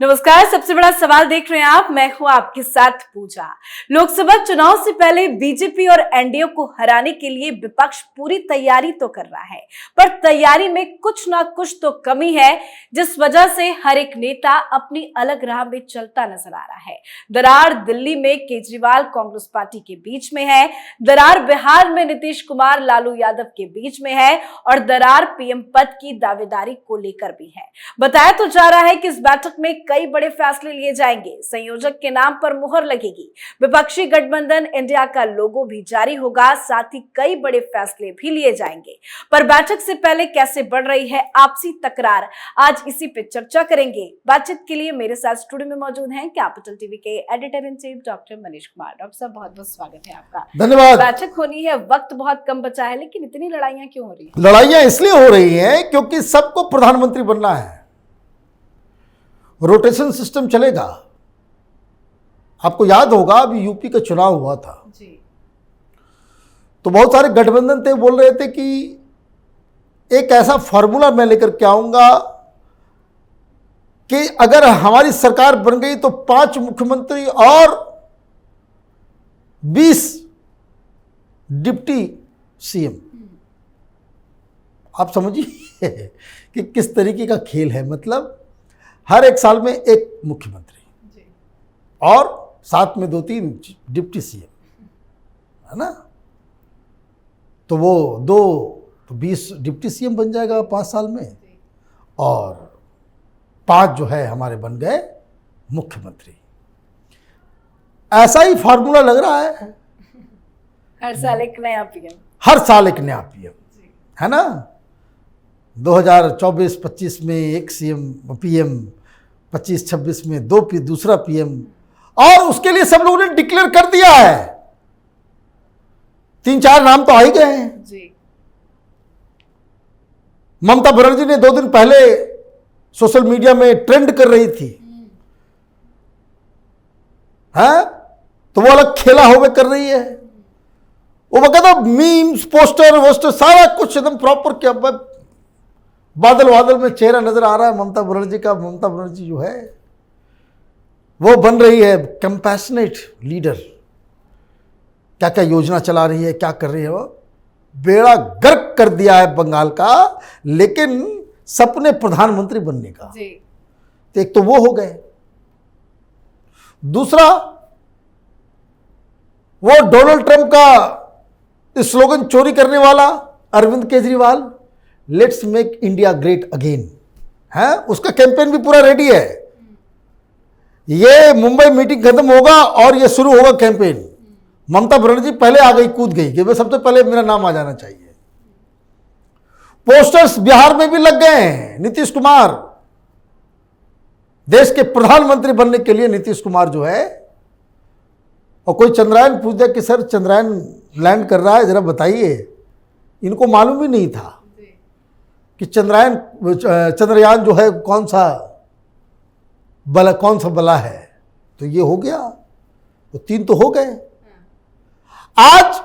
नमस्कार। सबसे बड़ा सवाल देख रहे हैं आप, मैं हूं आपके साथ पूजा। लोकसभा चुनाव से पहले बीजेपी और एनडीए को हराने के लिए विपक्ष पूरी तैयारी तो कर रहा है, पर तैयारी में कुछ ना कुछ तो कमी है, जिस वजह से हर एक नेता अपनी अलग राह में चलता नजर आ रहा है। दरार दिल्ली में केजरीवाल कांग्रेस पार्टी के बीच में है, दरार बिहार में नीतीश कुमार लालू यादव के बीच में है और दरार पीएम पद की दावेदारी को लेकर भी है। बताया तो जा रहा है कि इस बैठक में कई बड़े फैसले लिए जाएंगे। संयोजक के नाम पर मुहर लगेगी, विपक्षी गठबंधन इंडिया का लोगो भी जारी होगा, साथ ही कई बड़े फैसले भी लिए जाएंगे। पर बैठक से पहले कैसे बढ़ रही है आपसी तकरार, आज इसी पे चर्चा करेंगे। बातचीत के लिए मेरे साथ स्टूडियो में मौजूद हैं कैपिटल टीवी के editor in chief doctor Manish Kumar. Doctor साहब, बहुत बहुत स्वागत है आपका। धन्यवाद। बैठक होनी है, वक्त बहुत कम बचा है, लेकिन इतनी लड़ाइयां क्यों हो रही है? लड़ाइयां इसलिए हो रही हैं क्योंकि सबको प्रधानमंत्री बनना है। रोटेशन सिस्टम चलेगा। आपको याद होगा अभी यूपी का चुनाव हुआ था जी। तो बहुत सारे गठबंधन थे, बोल रहे थे कि एक ऐसा फॉर्मूला मैं लेकर के आऊंगा कि अगर हमारी सरकार बन गई तो 5 मुख्यमंत्री और 20 डिप्टी सीएम। आप समझिए कि किस तरीके का खेल है। मतलब हर एक साल में एक मुख्यमंत्री और साथ में 2-3 डिप्टी सीएम, है ना। तो वो 20 डिप्टी सीएम बन जाएगा 5 साल में, और 5 जो है हमारे बन गए मुख्यमंत्री। ऐसा ही फार्मूला लग रहा है। हर साल एक नया पीएम, हर साल एक नया पीएम, है ना। 2024-25 में एक पीएम, 25-26 में दूसरा पीएम, और उसके लिए सब लोगों ने डिक्लेयर कर दिया है। 3-4 नाम तो आ ही गए हैं जी। ममता बनर्जी ने 2 दिन पहले सोशल मीडिया में ट्रेंड कर रही थी, है तो वो अलग खेला हुए कर रही है। वो बकायदा मीम्स, पोस्टर वोस्टर सारा कुछ एकदम प्रॉपर किया। बादल में चेहरा नजर आ रहा है ममता बनर्जी का। ममता बनर्जी जो है वो बन रही है कंपैशनेट लीडर। क्या क्या योजना चला रही है, क्या कर रही है, वो बेड़ा गर्क कर दिया है बंगाल का। लेकिन सपने प्रधानमंत्री बनने का जी। तो एक तो वो हो गए। दूसरा, वो डोनाल्ड ट्रंप का स्लोगन चोरी करने वाला Arvind Kejriwal, let's make India great again, है, उसका कैंपेन भी पूरा रेडी है। ये मुंबई मीटिंग खत्म होगा और ये शुरू होगा कैंपेन। ममता बनर्जी पहले आ गई, कूद गई कि सबसे पहले मेरा नाम आ जाना चाहिए। पोस्टर्स बिहार में भी लग गए हैं। नीतीश कुमार, देश के प्रधानमंत्री बनने के लिए नीतीश कुमार जो है। और कोई चंद्रयान पूछ दिया कि सर चंद्रयान लैंड कर रहा है, जरा बताइए। इनको मालूम ही नहीं था कि चंद्रयान जो है कौन सा बला है। तो ये हो गया, तो 3 तो हो गए। आज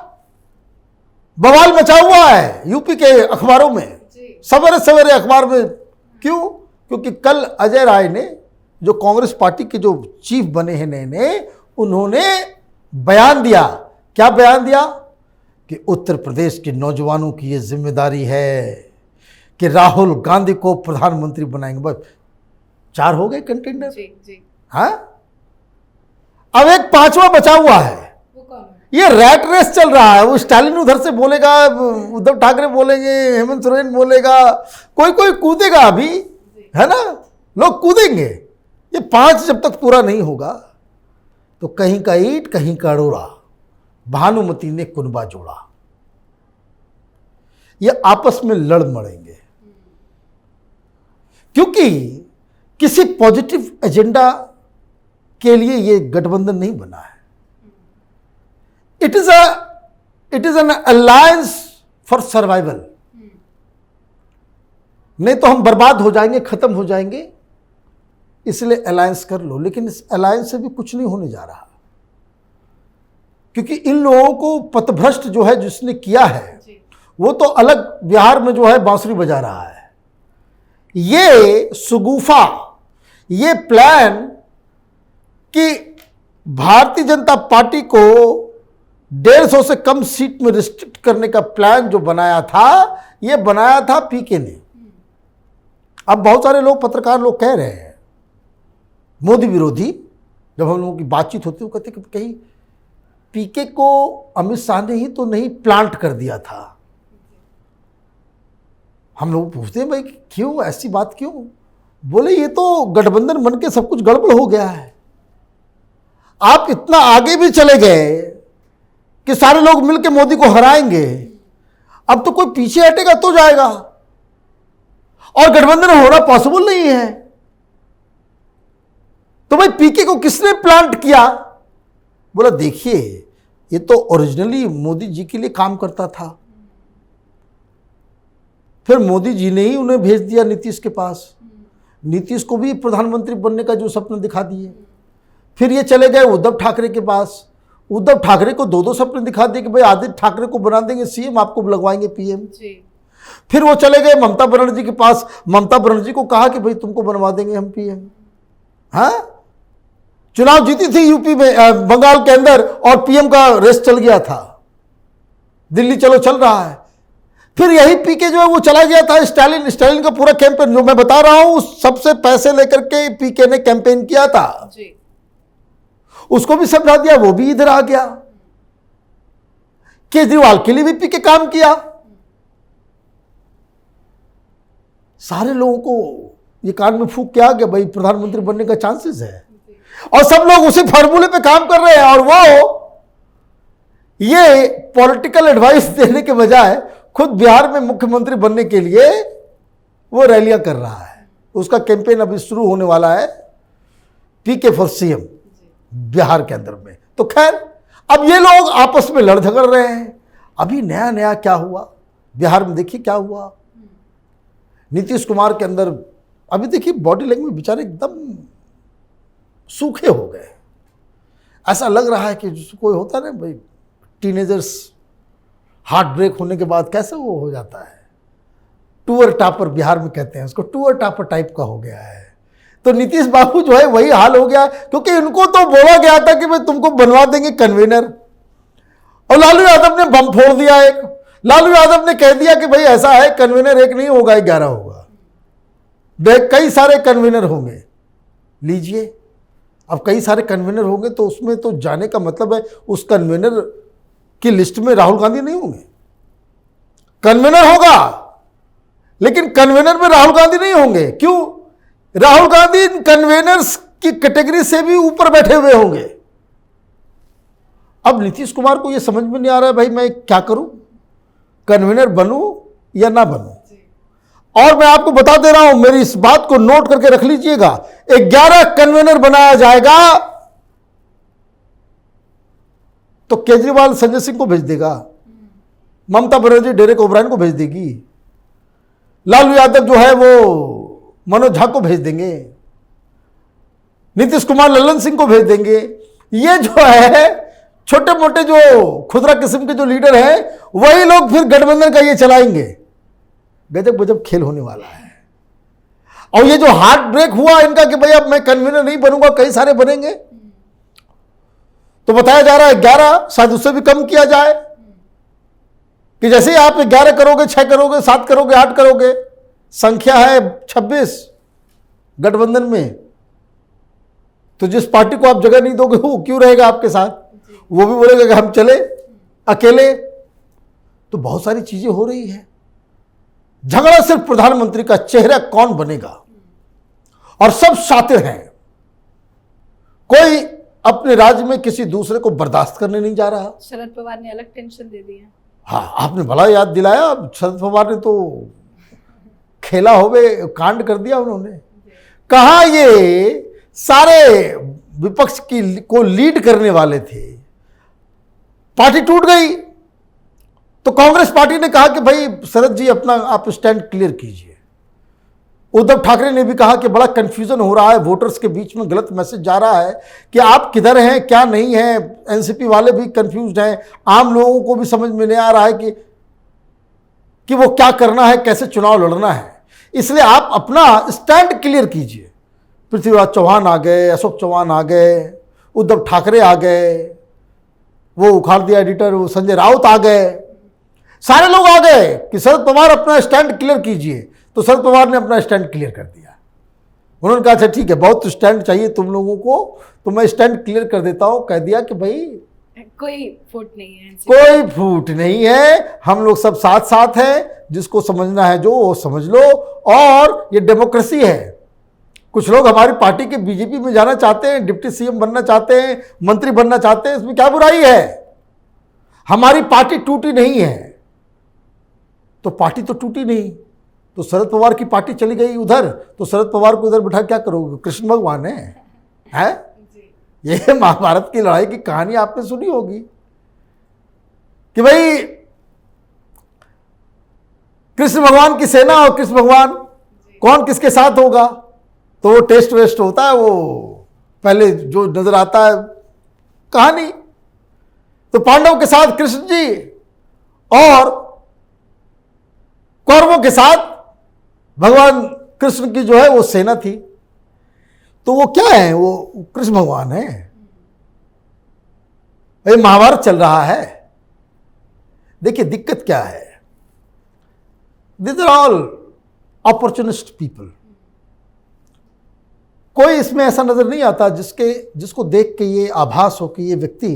बवाल मचा हुआ है यूपी के अखबारों में, सवेरे सवेरे अखबार में। क्यों? क्योंकि कल अजय राय ने, जो कांग्रेस पार्टी के जो चीफ बने हैं नए, उन्होंने बयान दिया। क्या बयान दिया? कि उत्तर प्रदेश के नौजवानों की ये जिम्मेदारी है कि राहुल गांधी को प्रधानमंत्री बनाएंगे। बस 4 हो गए कंटेंडर। जी जी। हाँ, अब एक 5वां बचा हुआ है। वो कौन है? ये रैट रेस चल रहा है। वो स्टालिन उधर से बोलेगा, उद्धव ठाकरे बोलेंगे, हेमंत सोरेन बोलेगा, कोई कूदेगा अभी, है ना, लोग कूदेंगे। ये 5 जब तक पूरा नहीं होगा तो कहीं का ईंट कहीं का रोड़ा, भानुमति ने कुनबा जोड़ा। ये आपस में लड़ मड़ेंगे क्योंकि किसी पॉजिटिव एजेंडा के लिए ये गठबंधन नहीं बना है। It is an alliance for survival. नहीं तो हम बर्बाद हो जाएंगे, खत्म हो जाएंगे, इसलिए अलायंस कर लो। लेकिन इस अलायंस से भी कुछ नहीं होने जा रहा, क्योंकि इन लोगों को पथभ्रष्ट जो है जिसने किया है वो तो अलग बिहार में जो है बांसुरी बजा रहा है। ये सुगुफा, ये प्लान कि भारतीय जनता पार्टी को 150 से कम सीट में रिस्ट्रिक्ट करने का प्लान जो बनाया था, ये बनाया था पीके ने। अब बहुत सारे लोग, पत्रकार लोग कह रहे हैं, मोदी विरोधी, जब हम लोगों की बातचीत होती है वो कहते कि कहीं पीके को अमित शाह ने ही तो नहीं प्लांट कर दिया था। हम लोग पूछते हैं भाई क्यों, ऐसी बात क्यों? बोले ये तो गठबंधन बन के सब कुछ गड़बड़ हो गया है। आप इतना आगे भी चले गए कि सारे लोग मिलकर मोदी को हराएंगे, अब तो कोई पीछे हटेगा तो जाएगा, और गठबंधन होना पॉसिबल नहीं है। तो भाई पीके को किसने प्लांट किया? बोला देखिए ये तो ओरिजिनली मोदी जी के लिए काम करता था, फिर मोदी जी ने ही उन्हें भेज दिया नीतीश के पास। नीतीश को भी प्रधानमंत्री बनने का जो सपना दिखा दिए। फिर ये चले गए उद्धव ठाकरे के पास। उद्धव ठाकरे को दो सपने दिखा दिए कि भाई आदित्य ठाकरे को बना देंगे सीएम, आपको लगवाएंगे पीएम। फिर वो चले गए ममता बनर्जी के पास। ममता बनर्जी को कहा कि भाई तुमको बनवा देंगे हम पीएम। हाँ, चुनाव जीती थी यूपी में, बंगाल के अंदर, और पीएम का रेस चल गया था। दिल्ली चलो चल रहा है। फिर यही पीके जो है वो चला गया था स्टालिन का पूरा कैंपेन जो मैं बता रहा हूं, सबसे पैसे लेकर के पीके ने कैंपेन किया था जी। उसको भी समझा दिया, वो भी इधर आ गया। केजरीवाल के लिए भी पीके काम किया। सारे लोगों को ये कान में फूंक के आ गया भाई प्रधानमंत्री बनने का चांसेस है, और सब लोग उसी फार्मूले पे काम कर रहे हैं। और वो ये पॉलिटिकल एडवाइस देने के बजाय खुद बिहार में मुख्यमंत्री बनने के लिए वो रैलियां कर रहा है। उसका कैंपेन अभी शुरू होने वाला है, पीके फॉर सीएम बिहार के अंदर में। तो खैर अब ये लोग आपस में लड़ झगड़ रहे हैं। अभी नया नया क्या हुआ बिहार में, देखिए क्या हुआ। नीतीश कुमार के अंदर अभी देखिए बॉडी लैंग्वेज बेचारे एकदम सूखे हो गए। ऐसा लग रहा है कि कोई होता है ना भाई, टीनेजर्स हार्ट ब्रेक होने के बाद कैसे वो हो जाता है, टूअर टापर बिहार में कहते हैं उसको, टूअर टापर टाइप का हो गया है। तो नीतीश बाबू जो है वही हाल हो गया, क्योंकि इनको तो बोला गया था कि भाई तुमको बनवा देंगे कन्वीनर, और लालू यादव ने बम फोड़ दिया। एक लालू यादव ने कह दिया कि भाई ऐसा है कन्वीनर एक नहीं होगा 11 होगा, कई सारे कन्वीनर होंगे। लीजिए अब कई सारे कन्वीनर होंगे तो उसमें तो जाने का मतलब है उस कन्वीनर की लिस्ट में राहुल गांधी नहीं होंगे। कन्वीनर होगा लेकिन कन्वीनर में राहुल गांधी नहीं होंगे। क्यों? राहुल गांधी कन्वीनर्स की कैटेगरी से भी ऊपर बैठे हुए होंगे। अब नीतीश कुमार को यह समझ में नहीं आ रहा है भाई मैं क्या करूं, कन्वीनर बनूं या ना बनूं। और मैं आपको बता दे रहा हूं, मेरी इस बात को नोट करके रख लीजिएगा, 11 कन्वीनर बनाया जाएगा तो केजरीवाल संजय सिंह को भेज देगा, ममता बनर्जी डेरेक ओब्रायन को भेज देगी, लालू यादव जो है वो मनोज झा को भेज देंगे, नीतीश कुमार ललन सिंह को भेज देंगे। ये जो है छोटे मोटे जो खुदरा किस्म के जो लीडर हैं वही लोग फिर गठबंधन का ये चलाएंगे। गजब गजब खेल होने वाला है। और ये जो हार्ट ब्रेक हुआ इनका कि भाई अब मैं कन्वीनर नहीं बनूंगा, कई सारे बनेंगे, तो बताया जा रहा है 11, शायद उससे भी कम किया जाए कि जैसे ही आप 11 करोगे, 6 करोगे, 7 करोगे, 8 करोगे, संख्या है 26 गठबंधन में, तो जिस पार्टी को आप जगह नहीं दोगे वो क्यों रहेगा आपके साथ? वो भी बोलेगा कि हम चले अकेले। तो बहुत सारी चीजें हो रही है। झगड़ा सिर्फ प्रधानमंत्री का, चेहरा कौन बनेगा, और सब शातिर हैं। कोई अपने राज्य में किसी दूसरे को बर्दाश्त करने नहीं जा रहा। शरद पवार ने अलग टेंशन दे दी है। हाँ, आपने बड़ा याद दिलाया। शरद पवार ने तो खेला होवे कांड कर दिया उन्होंने। कहा ये सारे विपक्ष की को लीड करने वाले थे, पार्टी टूट गई। तो कांग्रेस पार्टी ने कहा कि भाई शरद जी अपना आप स्टैंड क्लियर कीजिए। उद्धव ठाकरे ने भी कहा कि बड़ा कंफ्यूजन हो रहा है, वोटर्स के बीच में गलत मैसेज जा रहा है कि आप किधर हैं क्या नहीं हैं। एनसीपी वाले भी कंफ्यूज्ड हैं, आम लोगों को भी समझ में नहीं आ रहा है कि वो क्या करना है, कैसे चुनाव लड़ना है। इसलिए आप अपना स्टैंड क्लियर कीजिए। पृथ्वीराज चौहान आ गए, अशोक चौहान आ गए, उद्धव ठाकरे आ गए, वो उखाड़ दिया एडिटर, वो संजय राउत आ गए, सारे लोग आ गए कि शरद पवार अपना स्टैंड क्लियर कीजिए। तो शरद पवार ने अपना स्टैंड क्लियर कर दिया। उन्होंने कहा अच्छा ठीक है, बहुत स्टैंड चाहिए तुम लोगों को, तो मैं स्टैंड क्लियर कर देता हूं। कह दिया कि भाई कोई फूट नहीं है, कोई फूट नहीं है, हम लोग सब साथ साथ हैं, जिसको समझना है जो वो समझ लो, और ये डेमोक्रेसी है। कुछ लोग हमारी पार्टी के बीजेपी में जाना चाहते हैं, डिप्टी सीएम बनना चाहते हैं, मंत्री बनना चाहते हैं, इसमें क्या बुराई है? हमारी पार्टी टूटी नहीं है। तो पार्टी तो टूटी नहीं, तो शरद पवार की पार्टी चली गई उधर, तो शरद पवार को इधर बिठा क्या करोगे? कृष्ण भगवान है? ये महाभारत की लड़ाई की कहानी आपने सुनी होगी कि भाई कृष्ण भगवान की सेना और कृष्ण भगवान कौन किसके साथ होगा, तो वो टेस्ट वेस्ट होता है, वो पहले जो नजर आता है कहानी। तो पांडवों के साथ कृष्ण जी और कौरवों के साथ भगवान कृष्ण की जो है वो सेना थी। तो वो क्या है? वो कृष्ण भगवान है। ये महाभारत चल रहा है। देखिए दिक्कत क्या है, this are all opportunist people. कोई इसमें ऐसा नजर नहीं आता जिसको देख के ये आभास हो कि ये व्यक्ति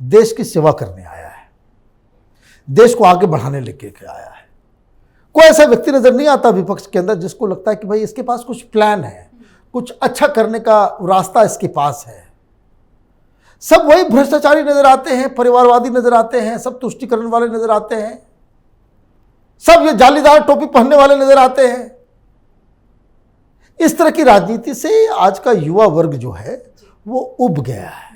देश की सेवा करने आया है, देश को आगे बढ़ाने लेके आया है। कोई ऐसा व्यक्ति नजर नहीं आता विपक्ष के अंदर जिसको लगता है कि भाई इसके पास कुछ प्लान है, कुछ अच्छा करने का रास्ता इसके पास है। सब वही भ्रष्टाचारी नजर आते हैं, परिवारवादी नजर आते हैं, सब तुष्टिकरण वाले नजर आते हैं, सब ये जालीदार टोपी पहनने वाले नजर आते हैं। इस तरह की राजनीति से आज का युवा वर्ग जो है वो उब गया है।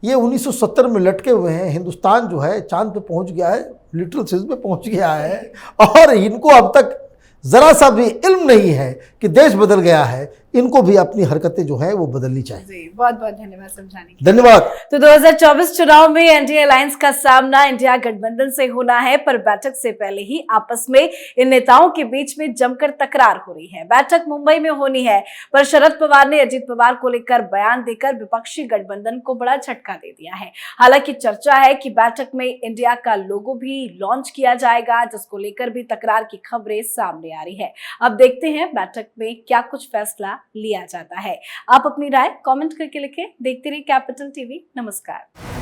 ये 1970 में लटके हुए हैं। हिंदुस्तान जो है चांद पे पहुंच गया है, लिटिल सीज पे पहुंच गया है, और इनको अब तक जरा सा भी इल्म नहीं है कि देश बदल गया है। इनको भी अपनी हरकतें जो है वो बदलनी चाहिए। जी, बहुत बहुत धन्यवाद समझाने के लिए। धन्यवाद। तो 2024 चुनाव में एनडीए अलायंस का सामना इंडिया गठबंधन से होना है, पर बैठक से पहले ही आपस में इन नेताओं के बीच में जमकर तकरार हो रही है। बैठक मुंबई में होनी है, पर शरद पवार ने अजीत पवार को लेकर बयान देकर विपक्षी गठबंधन को बड़ा झटका दे दिया है। हालांकि चर्चा है कि बैठक में इंडिया का लोगो भी लॉन्च किया जाएगा, जिसको लेकर भी तकरार की खबरें सामने आ रही है। अब देखते हैं बैठक में क्या कुछ फैसला लिया जाता है। आप अपनी राय कमेंट करके लिखें। देखते रहिए कैपिटल टीवी। नमस्कार।